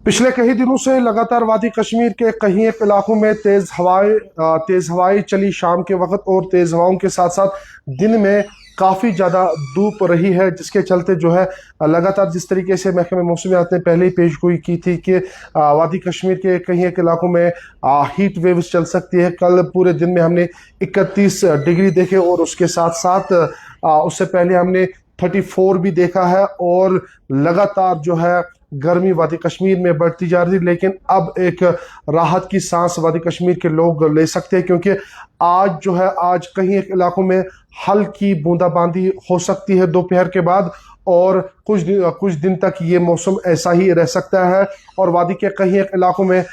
पिछले कई दिनों से लगातार वादी कश्मीर के कई एक इलाकों में तेज हवाएं चली शाम के वक्त, और तेज हवाओं के साथ साथ दिन में काफ़ी ज़्यादा धूप रही है, जिसके चलते जो है लगातार जिस तरीके से महकमे मौसमियात ने पहले ही पेशगोई की थी कि वादी कश्मीर के कई एक इलाकों में हीट वेव्स चल सकती है। कल पूरे दिन में हमने 31 डिग्री देखे, और उसके साथ साथ उससे पहले हमने 34 भी देखा है, और लगातार जो है गर्मी वादी कश्मीर में बढ़ती जा रही है। लेकिन अब एक राहत की सांस वादी कश्मीर के लोग ले सकते हैं, क्योंकि आज कहीं एक इलाकों में हल्की बूंदाबांदी हो सकती है दोपहर के बाद, और कुछ दिन तक ये मौसम ऐसा ही रह सकता है। और वादी के कहीं एक इलाकों में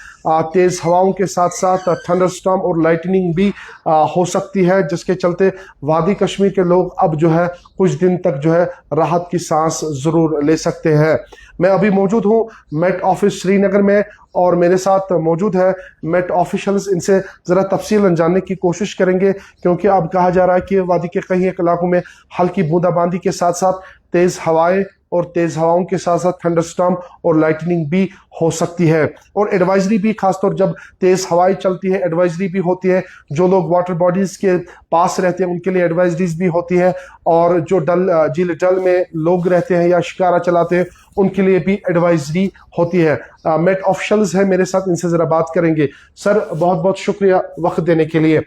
तेज हवाओं के साथ साथ थंडरस्टॉर्म और लाइटनिंग भी हो सकती है, जिसके चलते वादी कश्मीर के लोग अब जो है कुछ दिन तक जो है राहत की सांस जरूर ले सकते हैं। मैं अभी मौजूद हूँ मेट ऑफिस श्रीनगर में, और मेरे साथ मौजूद है मेट ऑफिशियल्स। इनसे ज़रा तफसीलन जानने की कोशिश करेंगे, क्योंकि अब कहा जा रहा है कि वादी के कई एक इलाकों में हल्की बूंदाबांदी के साथ साथ तेज़ हवाएं, और तेज़ हवाओं के साथ साथ थंडरस्टॉर्म और लाइटनिंग भी हो सकती है। और एडवाइजरी भी, खासतौर जब तेज़ हवाएं चलती है एडवाइजरी भी होती है। जो लोग वाटर बॉडीज़ के पास रहते हैं उनके लिए एडवाइजरीज भी होती है, और जो झील डल में लोग रहते हैं या शिकारा चलाते हैं उनके लिए भी एडवाइजरी होती है। मेट ऑफिशियल्स है मेरे साथ, इनसे ज़रा बात करेंगे। सर, बहुत बहुत शुक्रिया वक्त देने के लिए।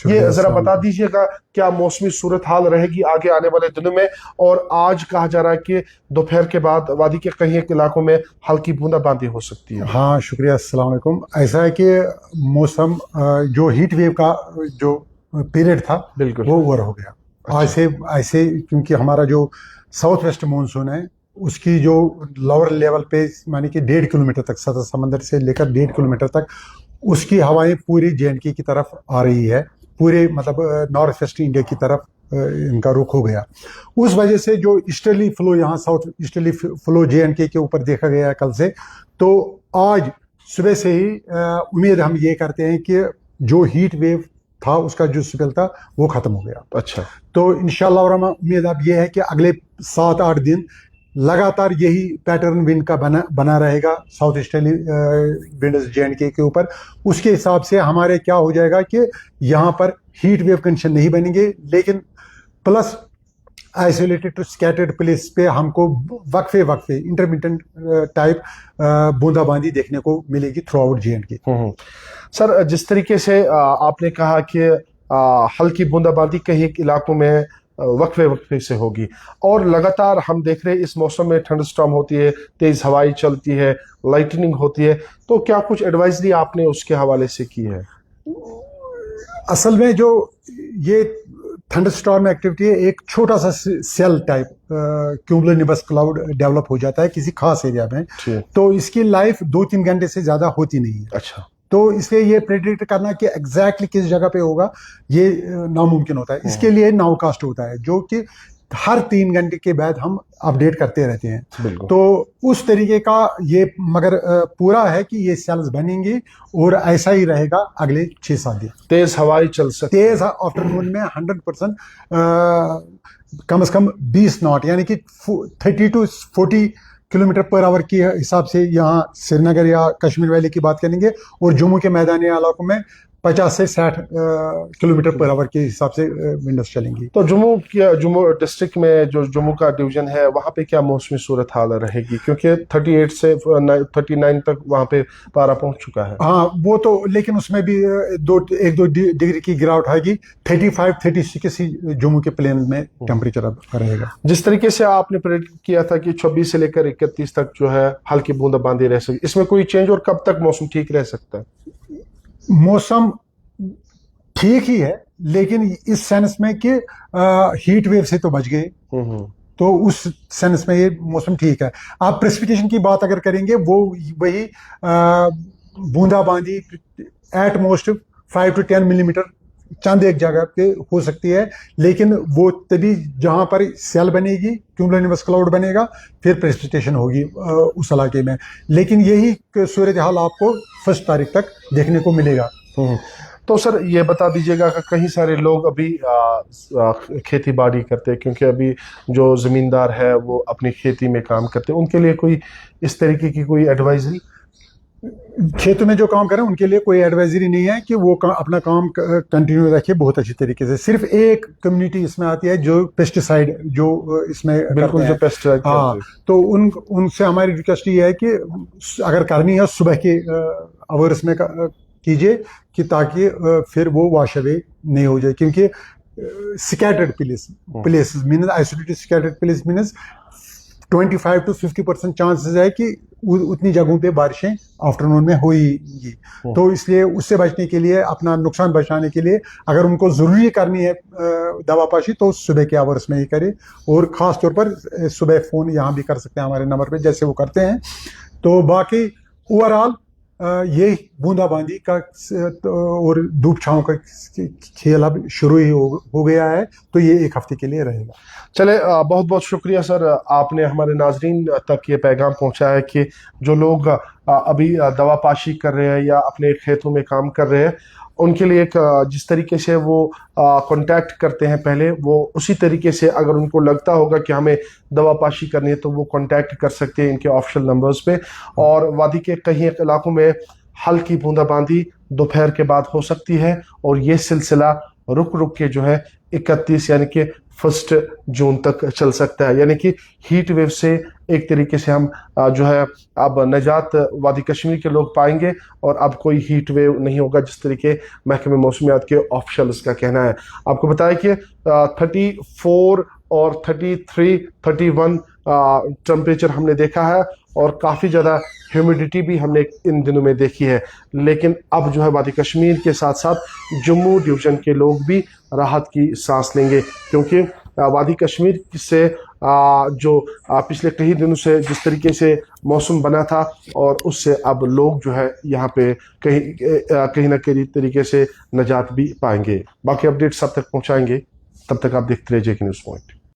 ये ज़रा बता दीजिएगा क्या मौसमी सूरत हाल रहेगी आगे आने वाले दिनों में, और आज कहा जा रहा है कि दोपहर के बाद वादी के कई एक इलाकों में हल्की बूंदाबांदी हो सकती है। हाँ, शुक्रिया। अस्सलाम वालेकुम। ऐसा है कि मौसम जो हीट वेव का जो पीरियड था बिल्कुल वो ओवर हो गया। अच्छा। ऐसे क्योंकि हमारा जो साउथ वेस्ट मानसून है उसकी जो लोअर लेवल पे मानी कि 1.5 किलोमीटर तक, सतह समंदर से लेकर 1.5 किलोमीटर तक उसकी हवाएं पूरी JNK की तरफ आ रही है, पूरे मतलब नॉर्थ वेस्ट इंडिया की तरफ इनका रुख हो गया। उस वजह से जो ईस्टर्ली फ्लो यहाँ साउथ ईस्टर्ली फ्लो JNK के ऊपर देखा गया है कल से, तो आज सुबह से ही उम्मीद हम ये करते हैं कि जो हीट वेव था उसका जो स्पेल था वो खत्म हो गया। अच्छा, तो इंशाल्लाह और उम्मीद अब ये है कि अगले 7-8 दिन लगातार यही पैटर्न विंड का बना रहेगा साउथ ईस्टर्ली विंड्स JNK के ऊपर। उसके हिसाब से हमारे क्या हो जाएगा कि यहाँ पर हीट वेव कंडीशन नहीं बनेंगे, लेकिन plus isolated to scattered place पे हमको वक्फे इंटरमिटेंट टाइप बूंदाबांदी देखने को मिलेगी थ्रू आउट JNK। सर, जिस तरीके से आपने कहा कि हल्की बूंदाबांदी कई इलाकों में वक्फे से होगी, और लगातार हम देख रहे हैं इस मौसम में थंडरस्टॉर्म होती है, तेज हवाएं चलती है, लाइटनिंग होती है, तो क्या कुछ एडवाइजरी आपने उसके हवाले से की है? असल में जो ये थंडरस्टॉर्म एक्टिविटी है, एक छोटा सा cell type cumulonimbus cloud develop हो जाता है किसी खास एरिया में, तो इसकी लाइफ 2-3 घंटे से ज्यादा होती नहीं है। अच्छा, तो इसलिए ये प्रेडिक्ट करना कि एग्जैक्टली किस जगह पे होगा ये नामुमकिन होता है। इसके लिए नाउकास्ट होता है, जो कि हर 3 घंटे के बाद हम अपडेट करते रहते हैं। तो उस तरीके का ये मगर पूरा है कि ये सेल्स बनेंगी और ऐसा ही रहेगा अगले 6-7 दिन। तेज हवाएं चल सकती, तेज आफ्टरनून में 100% कम से कम 20 नॉट यानी कि 30 to 40 किलोमीटर पर आवर के हिसाब से यहाँ श्रीनगर या कश्मीर वैली की बात करेंगे, और जम्मू के मैदानी इलाकों में 50 से 60 किलोमीटर पर आवर के हिसाब से विंड्स चलेंगी। तो जम्मू डिस्ट्रिक्ट में जो जम्मू का डिवीजन है वहाँ पे क्या मौसमी सूरत हाल रहेगी, क्योंकि 38 से 39 तक वहाँ पे पारा पहुँच चुका है? हाँ, वो तो, लेकिन उसमें भी 1-2 डिग्री की गिरावट आएगी। 35-36 ही जम्मू के प्लेन में टेम्परेचर रहेगा। जिस तरीके से आपने प्रेडिक्ट किया था कि 26 से लेकर 31 तक जो है हल्की बूंदाबांदी रह सकती, इसमें कोई चेंज, और कब तक मौसम ठीक रह सकता है? मौसम ठीक ही है, लेकिन इस सेंस में कि हीट वेव से तो बच गए, तो उस सेंस में ये मौसम ठीक है। आप प्रेसिपिटेशन की बात अगर करेंगे, वो वही बूंदाबांदी एट मोस्ट 5 to 10 मिलीमीटर चंद एक जगह पे हो सकती है, लेकिन वो तभी जहां पर सेल बनेगी, क्यूमुलोनिम्बस क्लाउड बनेगा, फिर प्रेसिपिटेशन होगी उस इलाके में। लेकिन यही सूरत हाल आपको 1 तारीख तक देखने को मिलेगा। तो सर, ये बता दीजिएगा कि कई सारे लोग अभी खेती बाड़ी करते हैं, क्योंकि अभी जो ज़मींदार है वो अपनी खेती में काम करते हैं, उनके लिए कोई इस तरीके की कोई एडवाइजरी? खेतों में जो काम करें उनके लिए कोई एडवाइजरी नहीं है कि वो अपना काम कंटिन्यू रखे बहुत अच्छी तरीके से। सिर्फ एक कम्युनिटी इसमें आती है जो पेस्टिसाइड जो इसमें बिल्कुल, करते जो हैं। पेस्टिसाइड हाँ, तो उनसे हमारी रिक्वेस्ट ये है कि अगर करनी है सुबह के आवर्स में कीजिए, कि ताकि फिर वो वॉश अवे नहीं हो जाए, क्योंकि scattered places mean isolated scattered place means 25 to 50% chances है कि उतनी जगहों पे बारिशें आफ्टरनून में होगी। तो इसलिए उससे बचने के लिए, अपना नुकसान बचाने के लिए, अगर उनको ज़रूरी करनी है दवापाशी तो सुबह के आवर्स में ही करें। और ख़ास तौर पर सुबह फ़ोन यहाँ भी कर सकते हैं हमारे नंबर पे, जैसे वो करते हैं। तो बाकी ओवरऑल ये बूंदाबांदी का और धूप छांव का खेल अब शुरू ही हो गया है, तो ये एक हफ्ते के लिए रहेगा। चले, बहुत बहुत शुक्रिया सर, आपने हमारे नाजरीन तक ये पैगाम पहुंचाया है कि जो लोग अभी दवा पाशी कर रहे हैं या अपने खेतों में काम कर रहे हैं, उनके लिए एक जिस तरीके से वो कांटेक्ट करते हैं पहले, वो उसी तरीके से अगर उनको लगता होगा कि हमें दवा पाशी करनी है तो वो कांटेक्ट कर सकते हैं इनके ऑफिशियल नंबर्स पे। और वादी के कई इलाकों में हल्की बूंदाबांदी दोपहर के बाद हो सकती है, और ये सिलसिला रुक रुक के जो है 31 यानी कि 1 जून तक चल सकता है। यानी कि हीट वेव से एक तरीके से हम जो है अब निजात वादी कश्मीर के लोग पाएंगे, और अब कोई हीट वेव नहीं होगा, जिस तरीके महकमे मौसमियात के ऑफिशियल्स का कहना है। आपको बताया कि 34 और 33, 31 टेम्परेचर हमने देखा है, और काफ़ी ज़्यादा ह्यूमिडिटी भी हमने इन दिनों में देखी है। लेकिन अब जो है वादी कश्मीर के साथ साथ जम्मू डिवीज़न के लोग भी राहत की सांस लेंगे, क्योंकि वादी कश्मीर से जो पिछले कई दिनों से जिस तरीके से मौसम बना था, और उससे अब लोग जो है यहाँ पे कहीं ना कहीं तरीके से निजात भी पाएंगे। बाकी अपडेट्स सब तक पहुँचाएंगे, तब तक आप देखते रहिए जेके न्यूज़ पॉइंट।